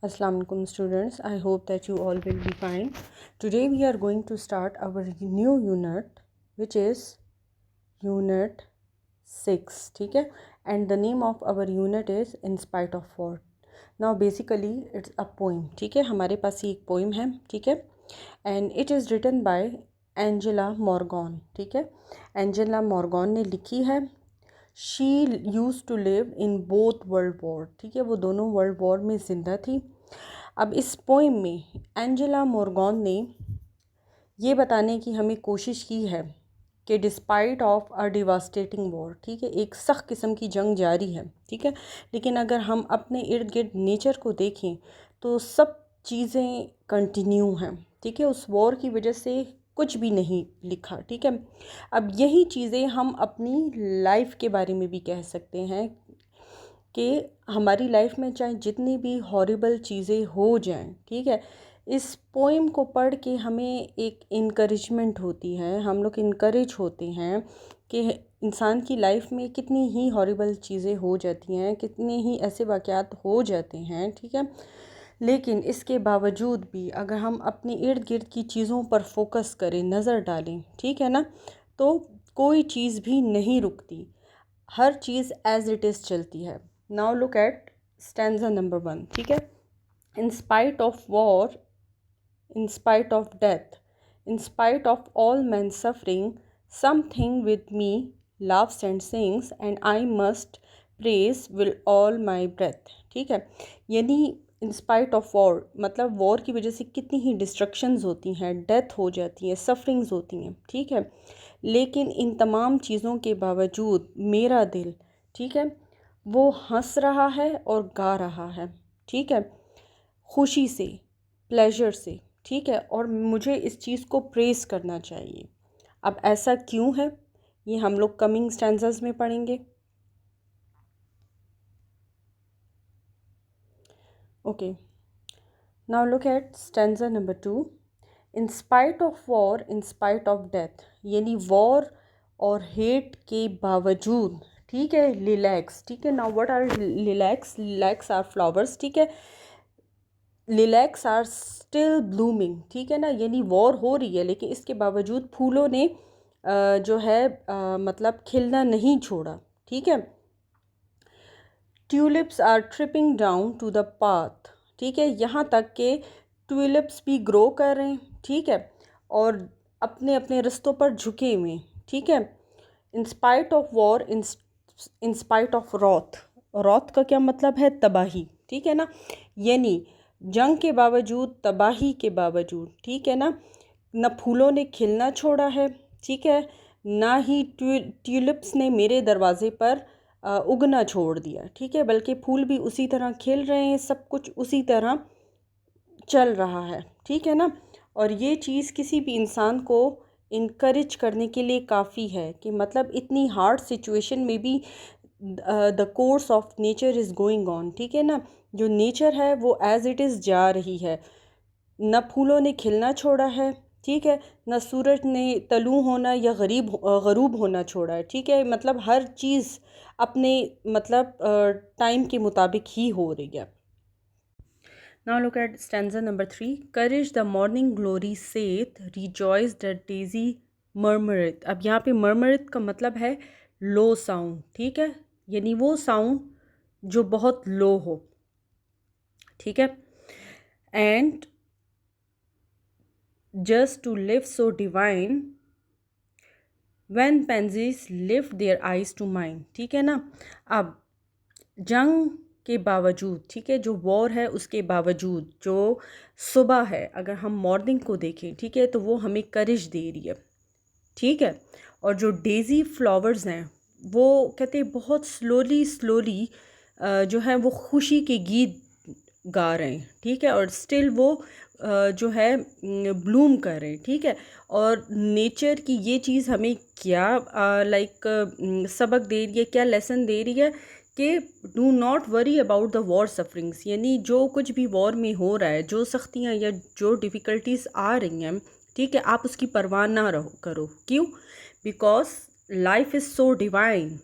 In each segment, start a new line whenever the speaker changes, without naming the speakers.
Assalamu alaikum students. I hope that you all will be fine. Today we are going to start our new unit which is unit 6. ठीक है, and the name of our unit is In Spite of War. Now basically it's a poem. ठीक है, हमारे पास ये एक poem है. ठीक है, and it is written by Angela Morgan. ठीक है, Angela Morgan ने लिखी है. She used to live in both world war. ठीक है, वो दोनों वर्ल्ड वॉर में ज़िंदा थी. अब इस पोइम में एंजेला मोरगॉन ने ये बताने की हमें कोशिश की है कि despite of a devastating war, ठीक है, एक सख्त किस्म की जंग जारी है. ठीक है, लेकिन अगर हम अपने इर्द गिर्द नेचर को देखें तो सब चीज़ें कंटिन्यू हैं. ठीक है, उस वॉर की वजह से कुछ भी नहीं लिखा. ठीक है, अब यही चीज़ें हम अपनी लाइफ के बारे में भी कह सकते हैं कि हमारी लाइफ में चाहे जितनी भी हॉरिबल चीज़ें हो जाएं, ठीक है, इस पोइम को पढ़ के हमें एक इनकरेजमेंट होती है. हम लोग इनकरेज होते हैं कि इंसान की लाइफ में कितनी ही हॉरिबल चीज़ें हो जाती हैं, कितने ही ऐसे वाक़यात हो जाते हैं. ठीक है, लेकिन इसके बावजूद भी अगर हम अपने इर्द गिर्द की चीज़ों पर फोकस करें, नज़र डालें, ठीक है ना, तो कोई चीज़ भी नहीं रुकती, हर चीज़ एज इट इज़ चलती है. Now look at stanza number 1. ठीक है, in spite of war, in spite of death, in spite of all men's suffering, something with me laughs and sings, and I must praise with all my breath. ठीक है, यानी इन spite of war मतलब war की वजह से कितनी ही destructions होती हैं, डेथ हो जाती है, सफरिंग्स होती हैं. ठीक है, लेकिन इन तमाम चीज़ों के बावजूद मेरा दिल, ठीक है, वो हंस रहा है और गा रहा है. ठीक है, खुशी से, प्लेजर से. ठीक है, और मुझे इस चीज़ को प्रेस करना चाहिए. अब ऐसा क्यों है ये हम लोग कमिंग स्टैंजास में पढ़ेंगे. Okay, now look at stanza number 2. In spite of war, in spite of death, यानी वॉर और हेट के बावजूद. ठीक है, लिलैक्स. ठीक है, now what are lilacs? Lilacs are flowers. ठीक है, लिलैक्स आर स्टिल ब्लूमिंग. ठीक है ना, यानी वॉर हो रही है लेकिन इसके बावजूद फूलों ने जो है मतलब खिलना नहीं छोड़ा. ठीक है, tulips are tripping down to the path. ठीक है, यहाँ तक कि ट्यूलिप्स भी ग्रो कर रहे हैं. ठीक है, और अपने अपने रस्तों पर झुके हुए. ठीक है, in spite of war, in spite of wrath. Wrath का क्या मतलब है? तबाही. ठीक है ना, यानी जंग के बावजूद, तबाही के बावजूद, ठीक है ना, न फूलों ने खिलना छोड़ा है. ठीक है, ना ही ट्यूलिप्स ने मेरे दरवाज़े पर उगना छोड़ दिया. ठीक है, बल्कि फूल भी उसी तरह खिल रहे हैं, सब कुछ उसी तरह चल रहा है. ठीक है ना, और ये चीज़ किसी भी इंसान को इनकरेज करने के लिए काफ़ी है कि मतलब इतनी हार्ड सिचुएशन में भी the course of nature is going on. ठीक है ना, जो नेचर है वो एज़ इट इज़ जा रही है. न फूलों ने खिलना छोड़ा है. ठीक है, न सूरज ने तलू होना या गरूब होना छोड़ा है. ठीक है, मतलब हर चीज़ अपने मतलब टाइम के मुताबिक ही हो रही है. Now look at stanza number 3. Courage the morning glory saith, rejoice the daisy murmureth. अब यहाँ पे murmureth का मतलब है लो साउंड. ठीक है, यानी वो साउंड जो बहुत लो हो. ठीक है, and just to live so divine when pansies lift their eyes to mine. ठीक है ना, अब जंग के बावजूद, ठीक है, जो वॉर है उसके बावजूद जो सुबह है, अगर हम मॉर्निंग को देखें, ठीक है, तो वो हमें करेज दे रही है. ठीक है, और जो डेज़ी फ्लावर्स हैं वो कहते हैं बहुत स्लोली स्लोली जो है वो खुशी के गीत गा रहे हैं. ठीक है, और स्टिल वो जो है ब्लूम कर रहे हैं. ठीक है, और नेचर की ये चीज़ हमें क्या सबक दे रही है, क्या लेसन दे रही है कि do not worry about the war sufferings. यानी जो कुछ भी वॉर में हो रहा है, जो सख्तियाँ या जो डिफ़िकल्टीज़ आ रही हैं, ठीक है, आप उसकी परवाह ना करो. क्यों? Because life is so divine.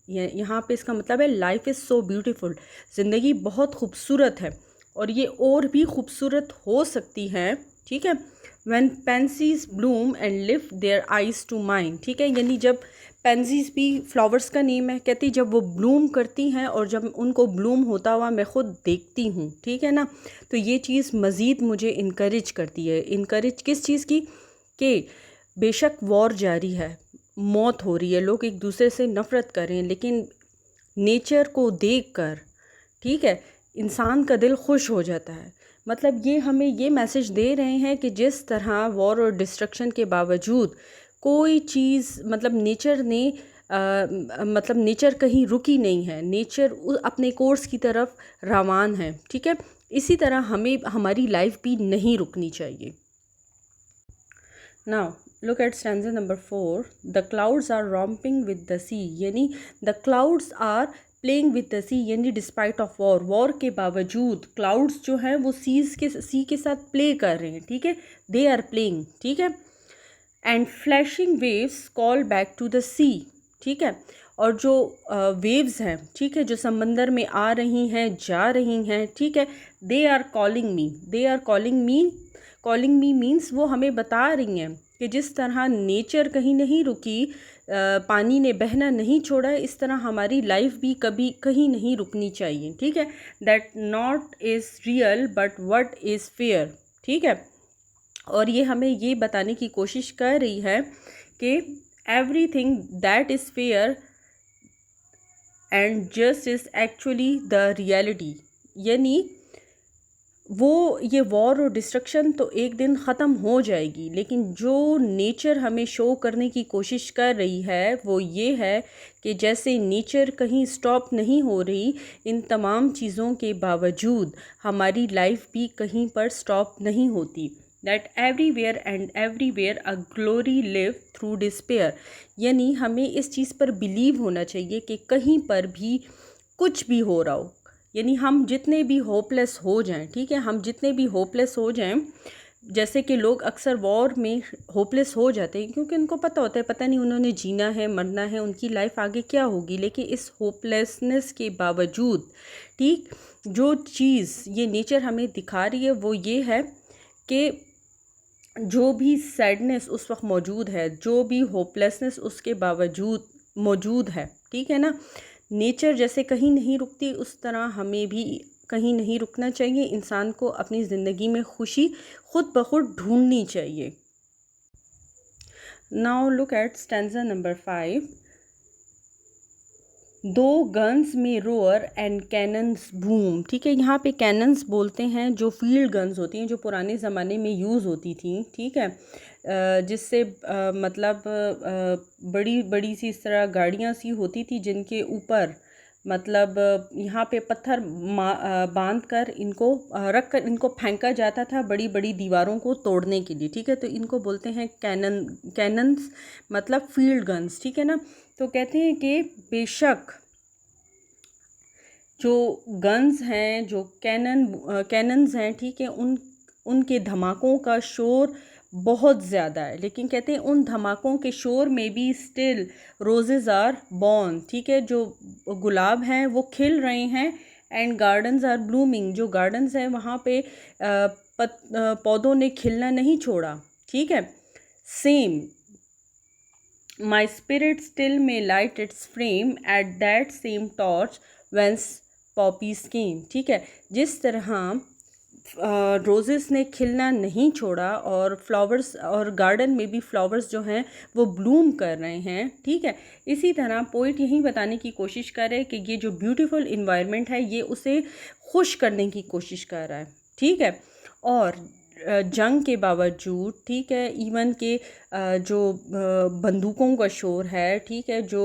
यहाँ पे इसका मतलब है लाइफ इज़ सो ब्यूटीफुल. ज़िंदगी बहुत खूबसूरत है और ये और भी खूबसूरत हो सकती हैं, ठीक है। When pansies bloom and lift their eyes to mine, ठीक है, यानी जब पेंसीज भी फ्लावर्स का नेम है, कहती जब वो ब्लूम करती हैं और जब उनको ब्लूम होता हुआ मैं ख़ुद देखती हूँ, ठीक है ना, तो ये चीज़ मज़ीद मुझे इनकरेज करती है। इनकरेज किस चीज़ की? कि बेशक वॉर जारी है, मौत हो रही है, लोग एक दूसरे से नफ़रत कर रहे हैं, लेकिन नेचर को देखकर, ठीक है, इंसान का दिल खुश हो जाता है। मतलब ये हमें ये मैसेज दे रहे हैं कि जिस तरह वॉर और डिस्ट्रक्शन के बावजूद कोई चीज़, मतलब नेचर ने मतलब नेचर कहीं रुकी नहीं है, नेचर अपने कोर्स की तरफ रवान है, ठीक है। इसी तरह हमें हमारी लाइफ भी नहीं रुकनी चाहिए। Now look at stanza number 4. The clouds are romping with the sea, यानी the clouds are playing with the sea, यानी डिस्पाइट ऑफ वॉर, वॉर के बावजूद क्लाउड्स जो हैं वो सी के साथ प्ले कर रहे हैं, ठीक है, दे आर प्लेइंग, ठीक है। And flashing waves call back to the sea, ठीक है, और जो वेव्स हैं, ठीक है, जो समंदर में आ रही हैं जा रही हैं, ठीक है, they are calling me, they are calling me means वो हमें बता रही हैं कि जिस तरह नेचर कहीं नहीं रुकी, पानी ने बहना नहीं छोड़ा, इस तरह हमारी लाइफ भी कभी कहीं नहीं रुकनी चाहिए, ठीक है। That not is real but what is fair, ठीक है। और ये हमें ये बताने की कोशिश कर रही है कि everything that is fair and just is actually the reality, यानी वो ये वॉर और डिस्ट्रक्शन तो एक दिन ख़त्म हो जाएगी, लेकिन जो नेचर हमें शो करने की कोशिश कर रही है वो ये है कि जैसे नेचर कहीं स्टॉप नहीं हो रही, इन तमाम चीज़ों के बावजूद हमारी लाइफ भी कहीं पर स्टॉप नहीं होती। That everywhere and everywhere a glory live through despair, यानी हमें इस चीज़ पर बिलीव होना चाहिए कि कहीं पर भी कुछ भी हो रहा हो, यानी हम जितने भी होपलेस हो जाएं, ठीक है, हम जितने भी होपलेस हो जाएं, जैसे कि लोग अक्सर वॉर में होपलेस हो जाते हैं क्योंकि उनको पता होता है, पता नहीं उन्होंने जीना है मरना है, उनकी लाइफ आगे क्या होगी, लेकिन इस होपलेसनेस के बावजूद, ठीक, जो चीज़ ये नेचर हमें दिखा रही है वो ये है कि जो भी सैडनेस उस वक्त मौजूद है, जो भी होपलेसनेस उसके बावजूद मौजूद है, ठीक है ना, नेचर जैसे कहीं नहीं रुकती उस तरह हमें भी कहीं नहीं रुकना चाहिए। इंसान को अपनी ज़िंदगी में खुशी खुद ब खुद ढूंढनी चाहिए। Now look at stanza number 5. दो गन्स में रोअर एंड कैनन्स बूम, ठीक है, यहाँ पे कैनन्स बोलते हैं जो फील्ड गन्स होती हैं जो पुराने ज़माने में यूज़ होती थी, ठीक है, जिससे मतलब बड़ी बड़ी सी इस तरह गाड़ियाँ सी होती थी जिनके ऊपर मतलब यहाँ पे पत्थर बांध कर इनको रख कर इनको फेंका जाता था बड़ी बड़ी दीवारों को तोड़ने के लिए, ठीक है, तो इनको बोलते हैं कैनन्स, मतलब फील्ड गन्स, ठीक है ना। तो कहते हैं कि बेशक जो गन्स हैं, जो कैनन्स हैं, ठीक है, उनके धमाकों का शोर बहुत ज़्यादा है, लेकिन कहते हैं उन धमाकों के शोर में भी स्टिल रोजेज़ आर बॉर्न, ठीक है, जो गुलाब हैं वो खिल रहे हैं, एंड गार्डन्स आर ब्लूमिंग, जो गार्डन्स हैं वहाँ पे पौधों ने खिलना नहीं छोड़ा, ठीक है। Same my spirit still may light its flame at that same torch whence poppies came, ठीक है, जिस तरह रोज़ेस ने खिलना नहीं छोड़ा और फ्लावर्स और गार्डन में भी फ्लावर्स जो हैं वो ब्लूम कर रहे हैं, ठीक है, इसी तरह पोइट यही बताने की कोशिश कर रहे हैं कि ये जो ब्यूटीफुल इन्वायरमेंट है ये उसे खुश करने की कोशिश कर रहा है, ठीक है। और जंग के बावजूद, ठीक है, इवन के जो बंदूकों का शोर है, ठीक है, जो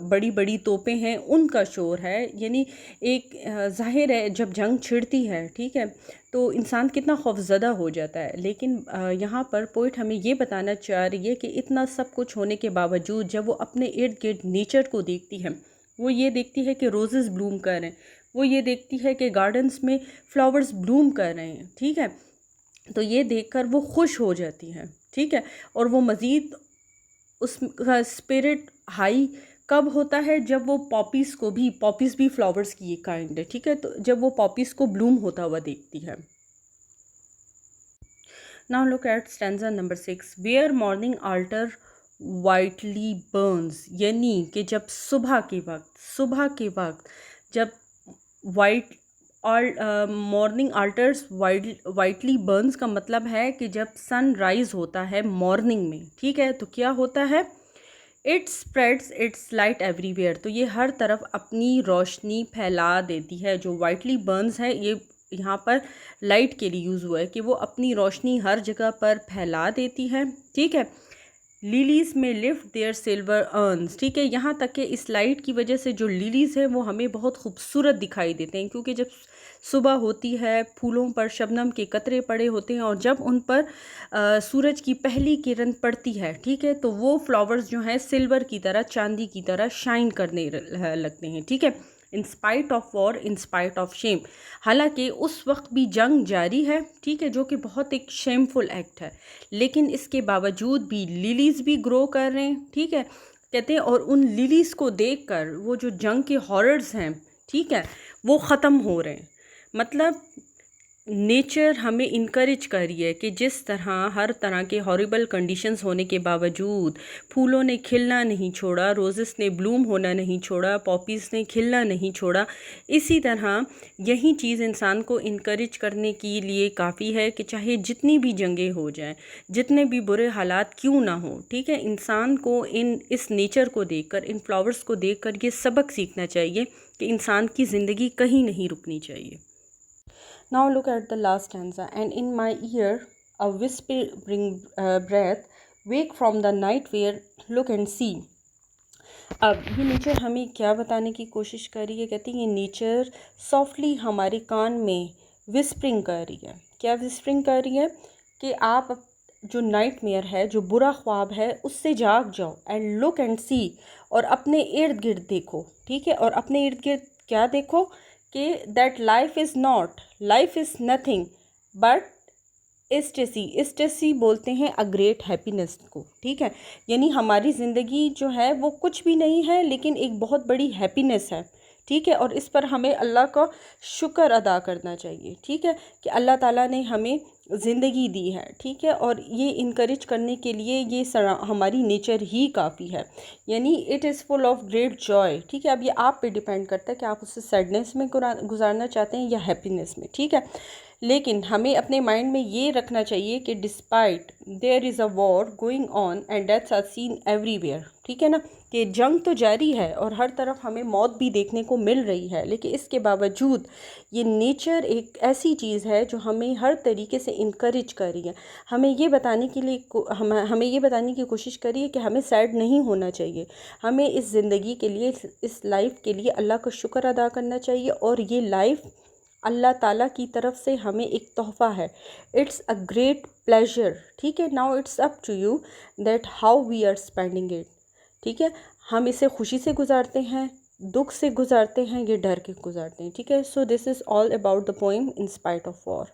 बड़ी बड़ी तोपें हैं उनका शोर है, यानी एक ज़ाहिर है जब जंग छिड़ती है, ठीक है, तो इंसान कितना खौफज़दा हो जाता है, लेकिन यहाँ पर पोइट हमें ये बताना चाह रही है कि इतना सब कुछ होने के बावजूद जब वो अपने इर्द गिर्द नेचर को देखती है, वो ये देखती है कि रोज़ेस ब्लूम कर रहे हैं, वो ये देखती है कि गार्डन्स में फ्लावर्स ब्लूम कर रहे हैं, ठीक है, तो ये देखकर वो खुश हो जाती हैं, ठीक है, और वो मज़ीद उसका स्पिरिट हाई कब होता है? जब वो पॉपीज़ भी फ्लावर्स की एक काइंड है, ठीक है, तो जब वो पॉपीज़ को ब्लूम होता हुआ देखती है। Now look at stanza number 6, where morning altar whitely burns, यानी कि जब सुबह के वक्त जब white morning altars whitely burns का मतलब है कि जब सन राइज होता है मॉर्निंग में, ठीक है, तो क्या होता है? It spreads its light everywhere, तो ये हर तरफ अपनी रोशनी फैला देती है। जो वाइटली बर्न्स है ये यहाँ पर लाइट के लिए यूज़ हुआ है कि वो अपनी रोशनी हर जगह पर फैला देती है, ठीक है। लिलीज़ में लिफ्ट देयर सिल्वर अर्न्स, ठीक है, यहाँ तक कि इस लाइट की वजह से जो लिलीज़ है वो हमें बहुत खूबसूरत दिखाई देते हैं, क्योंकि जब सुबह होती है फूलों पर शबनम के कतरे पड़े होते हैं और जब उन पर सूरज की पहली किरण पड़ती है, ठीक है, तो वो फ्लावर्स जो हैं सिल्वर की तरह, चांदी की तरह शाइन करने लगते हैं, ठीक है। In spite of war, in spite of shame, हालांकि उस वक्त भी जंग जारी है, ठीक है, जो कि बहुत एक शेमफुल एक्ट है, लेकिन इसके बावजूद भी लिलीज़ भी ग्रो कर रहे हैं, ठीक है, कहते हैं। और उन लिलीज़ को देखकर वो जो जंग के हॉरर्स हैं, ठीक है, वो ख़त्म हो रहे हैं। मतलब नेचर हमें इनकरेज कर रही है कि जिस तरह हर तरह के हॉरिबल कंडीशंस होने के बावजूद फूलों ने खिलना नहीं छोड़ा, रोज़ेस ने ब्लूम होना नहीं छोड़ा, पॉपीज़ ने खिलना नहीं छोड़ा, इसी तरह यही चीज़ इंसान को इनकरेज करने के लिए काफ़ी है कि चाहे जितनी भी जंगें हो जाएं, जितने भी बुरे हालात क्यों ना हो, ठीक है, इंसान को इस नेचर को देखकर, इन फ्लावर्स को देखकर ये सबक सीखना चाहिए कि इंसान की ज़िंदगी कहीं नहीं रुकनी चाहिए। Now look at the last stanza. And in my ear a whispering breath, wake from the night where, look and see. अब ये नेचर हमें क्या बताने की कोशिश कर रही है? कहती है ये नेचर सॉफ्टली हमारे कान में विस्परिंग कर रही है। क्या विस्परिंग कर रही है? कि आप जो नाइटमेयर है, जो बुरा ख्वाब है, उससे जाग जाओ एंड लुक एंड सी, और अपने इर्द गिर्द देखो, ठीक है, और अपने इर्द गिर्द क्या देखो? कि that life is nothing but ecstasy बोलते हैं अ ग्रेट हैप्पीनेस को, ठीक है, यानी हमारी ज़िंदगी जो है वो कुछ भी नहीं है लेकिन एक बहुत बड़ी हैप्पीनेस है, ठीक है, और इस पर हमें अल्लाह का शुक्र अदा करना चाहिए, ठीक है, कि अल्लाह ताला ने हमें ज़िंदगी दी है, ठीक है, और ये इनकरेज करने के लिए ये हमारी नेचर ही काफ़ी है, यानी it is full of great Joy, ठीक है। अब ये आप पे डिपेंड करता है कि आप उसे सैडनेस में गुजारना चाहते हैं या हैप्पीनेस में, ठीक है, लेकिन हमें अपने माइंड में ये रखना चाहिए कि despite there is a war going on and deaths are seen everywhere, ठीक है ना, कि जंग तो जारी है और हर तरफ हमें मौत भी देखने को मिल रही है, लेकिन इसके बावजूद ये नेचर एक ऐसी चीज़ है जो हमें हर तरीके से इनकरेज कर रही है, हमें ये बताने के लिए हमें ये बताने की कोशिश करी है कि हमें सैड नहीं होना चाहिए, हमें इस ज़िंदगी के लिए, इस लाइफ के लिए अल्लाह का शुक्र अदा करना चाहिए, और ये लाइफ अल्लाह ताला की तरफ से हमें एक तोहफ़ा है। इट्स अ ग्रेट प्लेजर, ठीक है। Now it's up to you that how we are spending it, ठीक है, हम इसे खुशी से गुजारते हैं, दुख से गुजारते हैं, ये डर के गुजारते हैं, ठीक है। So this is all about the poem in spite of war.